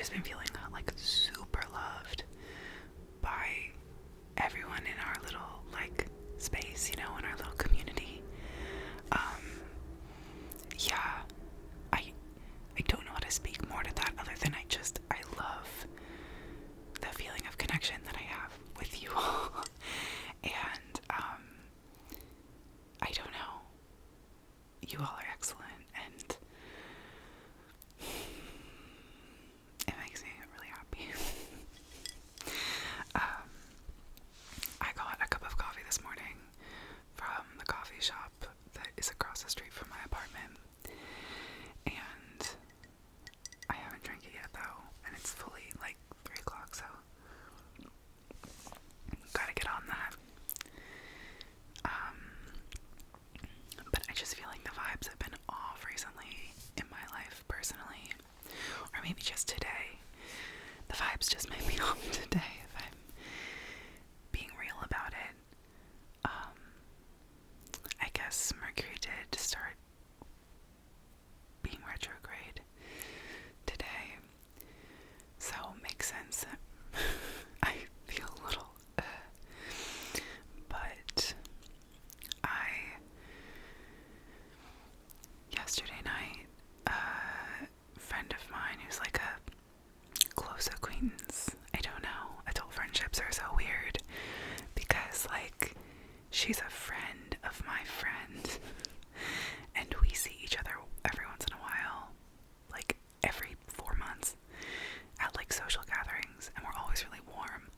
just been feeling like super loved by everyone in our little like space, you know, in our little community. Yeah, I don't know how to speak more to that other than I love the feeling of connection that I have with you all. And I don't know, you all are excellent, and it makes me really happy. I got a cup of coffee this morning from the coffee shop that is across the street from my apartment, and I haven't drank it yet though, and it's fully like 3 o'clock, so gotta get on that. But I just feel like the vibes have been off recently in my life personally, or maybe just today. The vibes just made me off today, if I'm being real about it. I guess Mercury did start being retrograde today, so it makes sense that I feel a little but yesterday night, a friend of mine who's like a close acquaintance, I don't know, adult friendships are so weird, because like, she's a friend of my friend, and we see each other every once in a while, like every 4 months, at like social gatherings, and we're always really warm.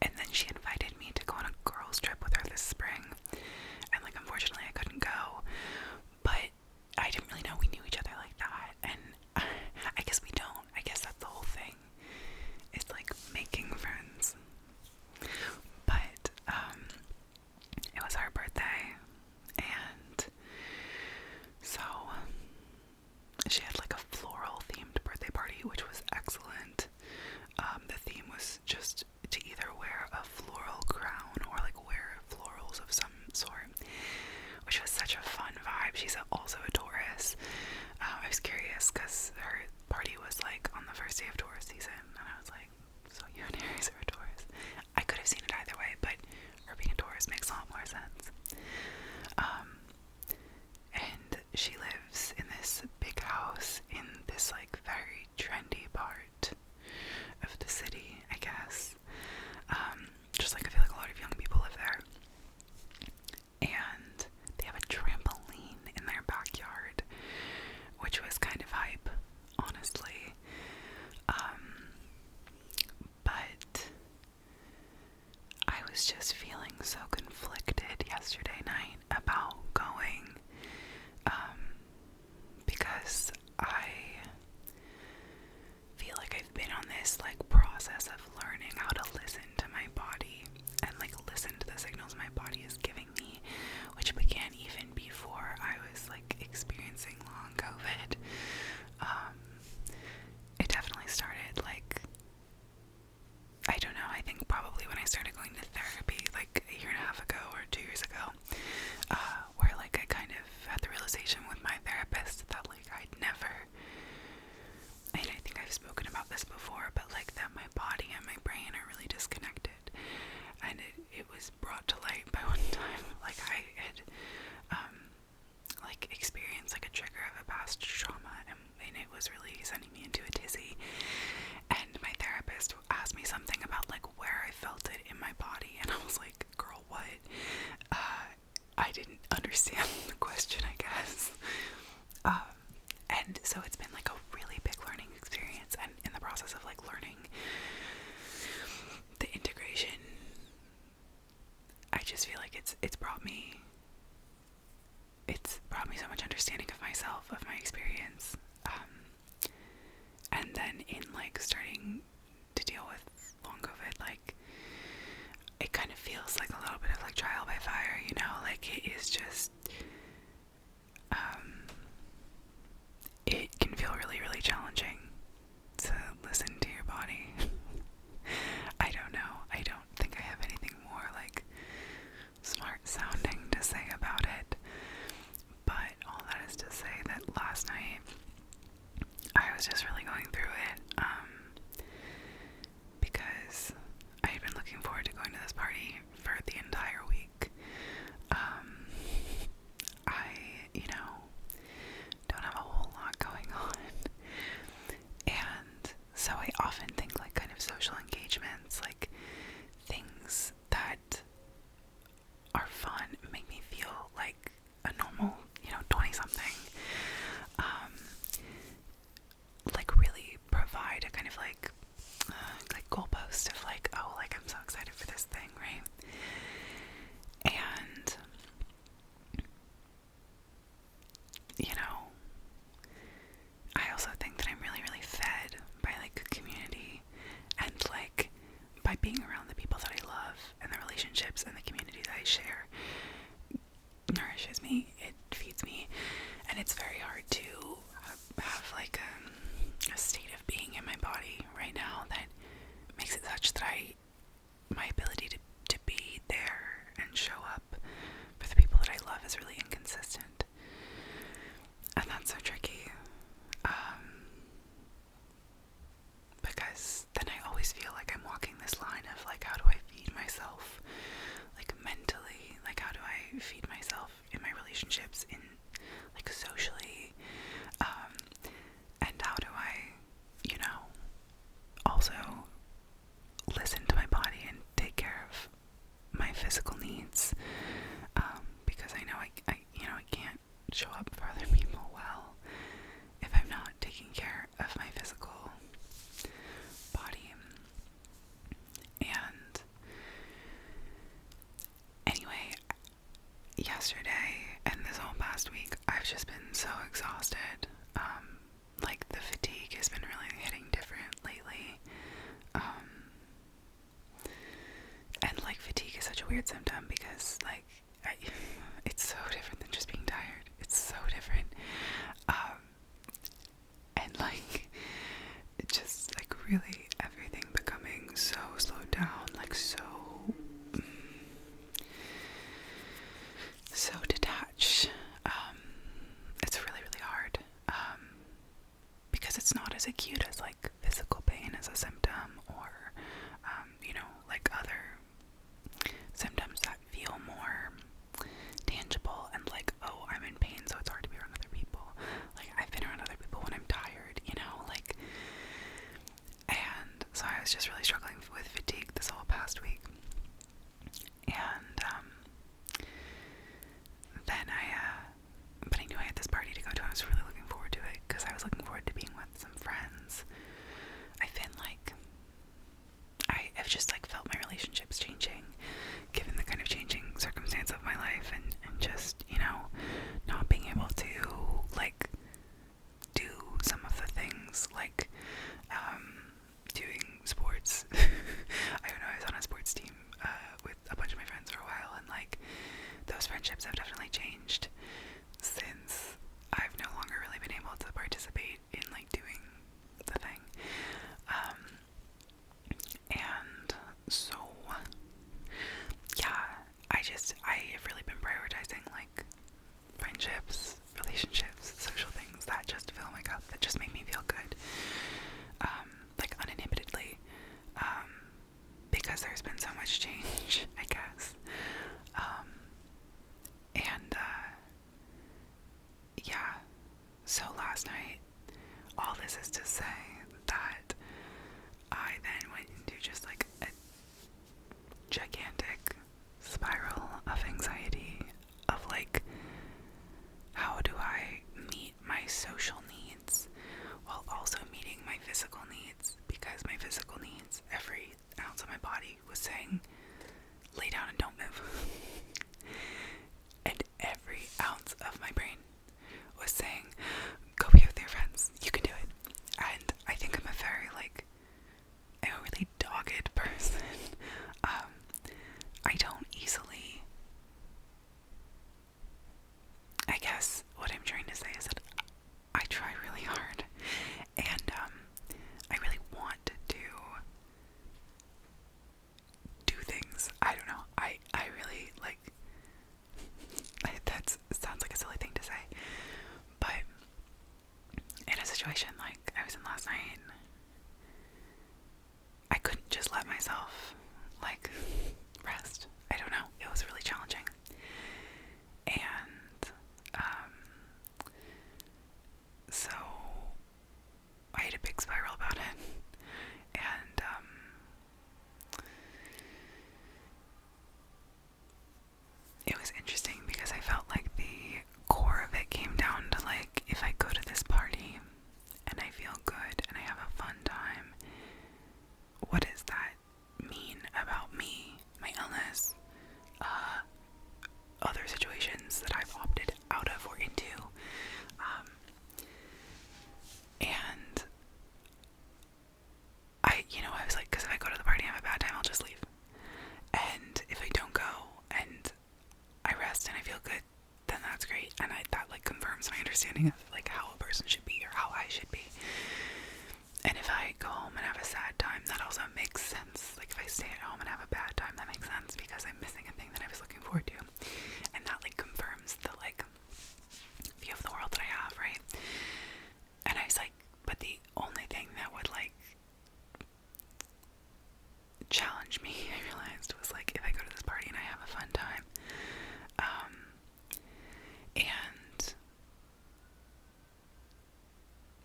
And then she invited me to go on a girls trip with her this spring, and like unfortunately I couldn't go, but I didn't really know we knew each other like that, and I guess we don't. I guess that's the whole thing. It's like making friends. But it was her birthday, and so she had like a floral themed birthday party, which was excellent. The theme was just to either wear a floral crown or like wear florals of some sort, which was such a fun vibe. She's also a Taurus. I was curious because her party was like on the first day of Taurus season, and I was like, so you and Aries are a Taurus. I could have seen it either way, but her being a Taurus makes a lot more sense. And she lives in this big house in this like very trendy part of the city, I guess. Just like I feel like a lot of young people live there. And they have a trampoline in their backyard, which was kind of hype, honestly. But I was just feeling so conflicted yesterday night about going, because I feel like I've been on this like process of learning how to listen to my body and like listen to the signals my body is giving me, which began even before I was like experiencing long COVID. It definitely started like, I don't know, I think probably when I started going to therapy like a year and a half ago or 2 years ago, where like I kind of had the realization with my therapist that like I'd never, and I think I've spoken about this before, but like that my body and my brain are really disconnected, and it was brought to light by one time, like I had like experienced like a trigger of a past trauma, and it was really sending me into a tizzy, and my therapist asked me something about like where I felt it in my body, and I was like, girl, what? I didn't understand the question, I guess. And so it's been like a really big learning experience, and in the process of like learning the integration, I just feel like it's brought me so much understanding of myself, of my experience, and then in like starting to deal with long COVID, like it kind of feels like a little bit of like trial by fire, you know, like it is just it can feel really, really challenging to listen to your body. I don't know, I don't think I have anything more like smart sounding to say about it, but all that is to say that last night I was just really going through it, so excited for this thing, right? And, you know, I also think that I'm really, really fed by, like, community and, like, by being around the people that I love and the relationships and the community that I share nourishes me, it feeds me, and it's very hard to have like a state of being in my body right now that makes it such that my ability to be there and show up for the people that I love is really inconsistent, and that's so tricky, because then I always feel like I'm walking this line of like, how do I feed myself, like mentally, like how do I feed myself in my relationships, in like socially, and how do I, you know, also listen to my body and take care of my physical needs, because I know I can't show up for other people well if I'm not taking care of my physical body. And anyway, yesterday and this whole past week, I've just been so exhausted. Like the fatigue has been really hitting different lately. And like fatigue is such a weird symptom because like it's so different than just being tired. It's so different. And like it just like really everything becoming so slowed down, like so detached. It's really, really hard. Because it's not as acute as like physical pain as a symptom, or you know, like other symptoms that feel more tangible and like, oh, I'm in pain, so it's hard to be around other people. Like I've been around other people when I'm tired, you know, like, and so I was just really struggling with fatigue this whole past week. And then but I knew I had this party to go to. I was really looking forward to it because I was looking forward to being with some friends. I've been like, I've just like felt my relationships changing, given the kind of changing circumstance of my life, and just, you know, not being able to like do some of the things like doing sports. I don't know, I was on a sports team with a bunch of my friends for a while, and like those friendships have definitely changed since I've no longer really been able to participate in like doing the thing. And so yeah, I have really been prioritizing like friendships, relationships, social things that just fill my cup, that just make me feel good, like uninhibitedly, because there's been so much change, I guess. And yeah, so last night, all this is to say that I then went into just like a gigantic spiral of anxiety of like, how do I meet my social needs while also meeting my physical needs, because my physical needs, every ounce of my body was saying, lay down and don't move. And every ounce of my brain was saying, go be with your friends, you can do it. And I think I'm a very really dogged person. I don't easily, I guess what I'm trying to say is that I try really hard, and I really want to do things. I don't know, I really like, that sounds like a silly thing to say, but in a situation like I was in last night, I couldn't just let myself like rest. I don't know, it was really challenging. And so I had a big spiral about it, and it was interesting because I felt like the core of it came down to like, if I go to this party and I feel good and I have a fun time, what does that mean about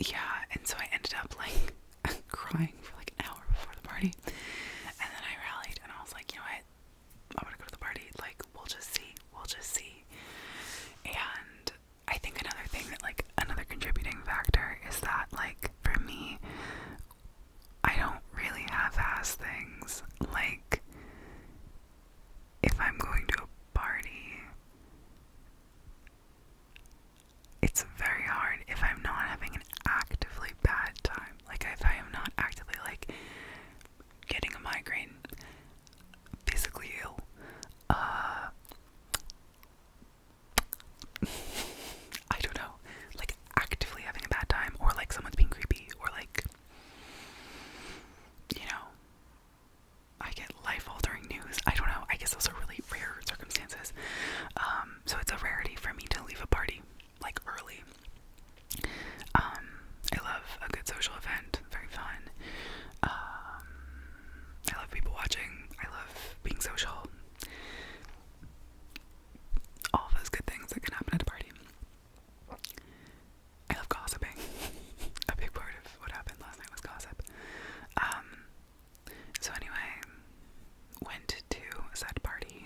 yeah, and so I ended up like crying for like an hour before the party, and then I rallied and I was like, you know what, I'm gonna go to the party, like we'll just see. And I think another thing that like another contributing factor is that like for me, I don't really half-ass things. Like if I'm going to a party, it's very hard if I'm not having an actively bad time. Like if I am not actively like getting a migraine, physically ill, I don't know, like actively having a bad time, or like someone's being creepy, or like, you know, I get life-altering news. I don't know, I guess those are really rare circumstances. So it's a rarity for me to leave a party like early. I love a good social event, very fun. I love people watching, I love being social. All those good things that can happen at a party. I love gossiping. A big part of what happened last night was gossip. So anyway, went to a said party,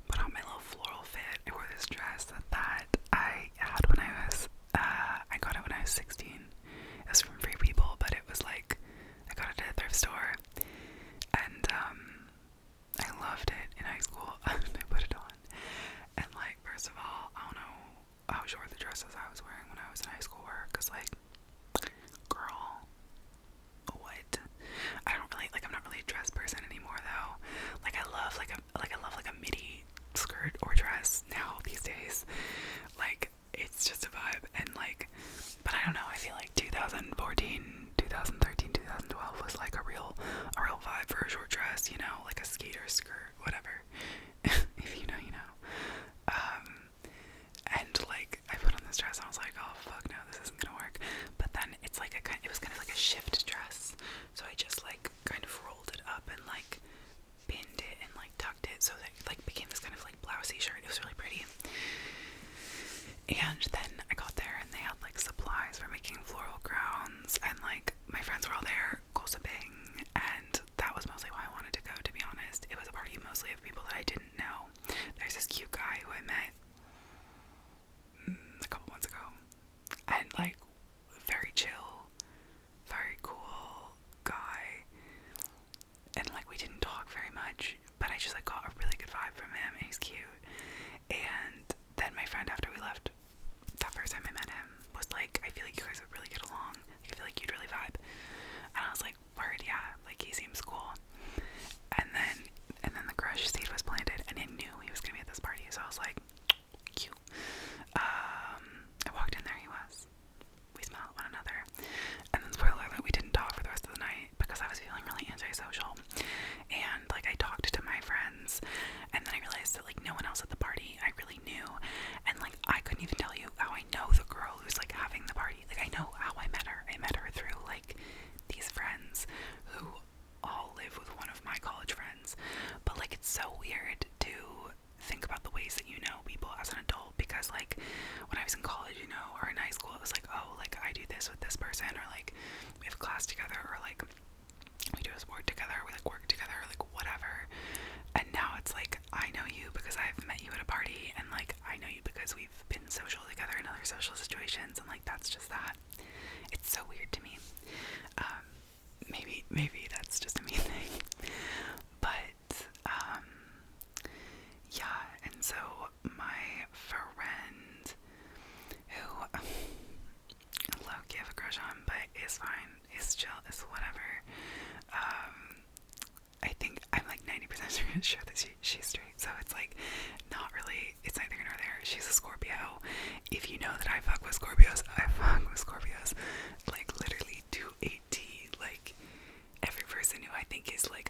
put on my little floral fit. I wore this dress that I had when I got it when I was 16. It was from Free People, but it was like, I got it at a thrift store, and I loved it in high school, and I put it on, and like, first of all, I don't know how short the dresses I was wearing when I was in high school were, cause like, girl, what? I don't really, like, I'm not really a dress person anymore though. Like I love like a midi skirt or dress now these days. Like it's just a vibe, and like, but I don't know, I feel like 2014, 2013, 2012 was like a real vibe for a short dress, you know, like a skater skirt, whatever. If you know, you know. And like I put on this dress and I was like, oh fuck no, this isn't gonna work. But then it's like it was kind of like a shift dress, so I just like kind of rolled it up and like pinned it and like tucked it so that it like became this kind of like blousey shirt. It was really pretty. And then I got there and they had like supplies for making floral crowns, and like my friends were all there gossiping, and that was mostly why I wanted to go, to be honest. It was a party mostly of people that I didn't know. There's this cute guy who I met a couple months ago, and like very chill, very cool guy, and like we didn't talk very much, but I just like got a really good vibe from him, and he's cute. And then my friend, after we left, that first time I met him, was like, I feel like you guys would really get along, I feel like you'd really vibe. And I was like, word, yeah, like he seems cool. And then the crush seed was planted, and I knew he was gonna be at this party, so I was like, cute. I walked in there, he was. We smiled at one another, and then spoiler alert, we didn't talk for the rest of the night because I was feeling really antisocial. And like I talked to my friends, and then I realized that like no one else at the party I really knew, and like I couldn't even tell you how I know the girl who's like having the party. Like I know how I met her. I met her through like these friends who all live with one of my college friends. But like it's so weird to think about the ways that you know people as an adult, because like when I was in college, you know, or in high school, it was like, oh, like I do this with this person, or like we have class together, or like we do a sport together, we like work together, or like whatever. And now it's like I know you because I've met you at a party, and like I know you because we've been social together in other social situations, and like that's just that. It's so weird to me. Maybe that's just a me thing, but yeah. And so my friend, who low-key have a crush on, but is fine, is chill, is whatever. I think I'm like 90% sure that she's straight, so it's like not really, it's neither here nor there. She's a Scorpio. If you know that I fuck with Scorpios, I fuck with Scorpios. Like literally to a T. Like every person who I think is like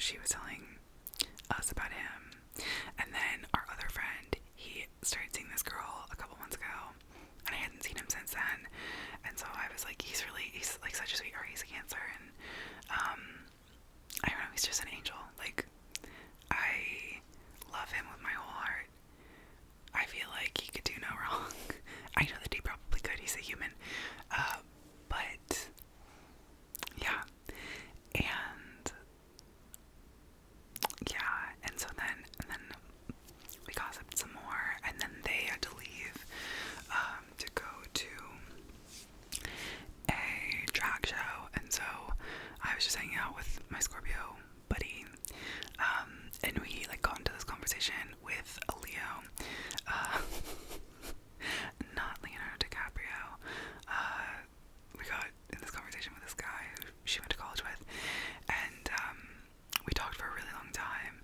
she was telling us about him. And then our other friend, he started seeing this girl a couple months ago, and I hadn't seen him since then. And so I was like, he's like such a sweetheart. He's a Cancer, and I don't know, he's just an angel. Like, I love him with my whole heart. I feel like he could do no wrong. I know that he probably could. He's a human. But yeah. And yeah, and so then we gossiped some more, and then they had to leave to go to a drag show, and so I was just hanging out with my Scorpio buddy, and we like got into this conversation with a Leo, not Leonardo DiCaprio. We got in this conversation with this guy who she went to college with, and we talked for a really long time.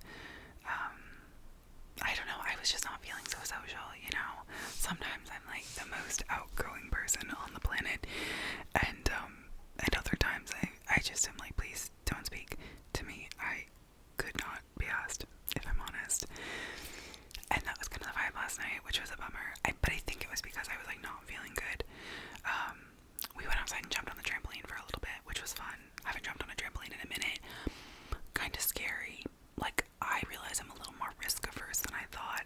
I don't know, I was just not feeling so social, you know. Sometimes I'm like the most outgoing person on the planet, and other times I just am like, please don't speak to me. I could not be asked, if I'm honest. And that was kind of the vibe last night, which was a bummer. But I think it was because I was like not feeling good. We went outside and jumped on the trampoline for a little bit, which was fun. I haven't jumped on a trampoline in a minute. Kind of scary. Like, I realize I'm a little more risk averse than I thought.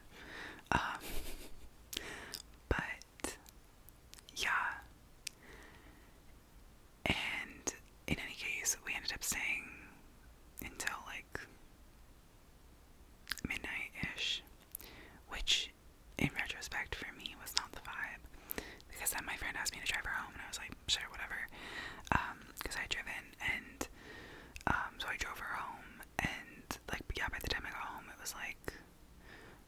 But yeah. And in any case, we ended up staying until like midnight-ish, which in retrospect for me was not the vibe, because then my friend asked me to drive her home, and I was like, sure, whatever, because I had driven, and so I drove her home, and like, yeah, by the time I got home, it was like,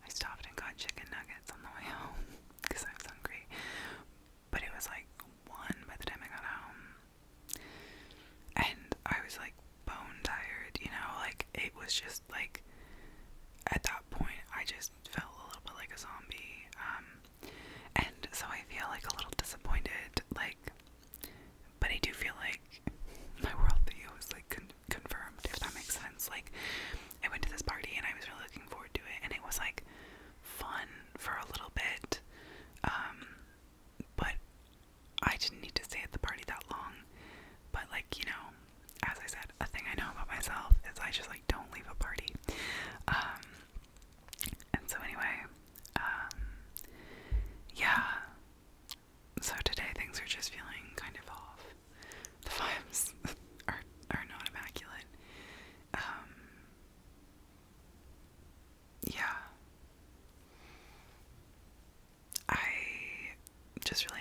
I stopped and got chicken nuggets on the way home, because I was hungry, but it was like 1 by the time I got home, and I was like bone tired, you know, like, it was just like, at that point, I just felt a little bit like a zombie, and so I feel like a little disappointed, like, but I do feel like my worldview was like confirmed, if that makes sense. Like, I went to this party and I was really looking forward to it, and it was like fun for a little bit, but I didn't need to stay at the party that long. But like, you know, as I said, a thing I know about myself is I just like don't leave a party. And so anyway, yeah, so today things are just feeling kind of off. The vibes are not immaculate. Yeah, I just really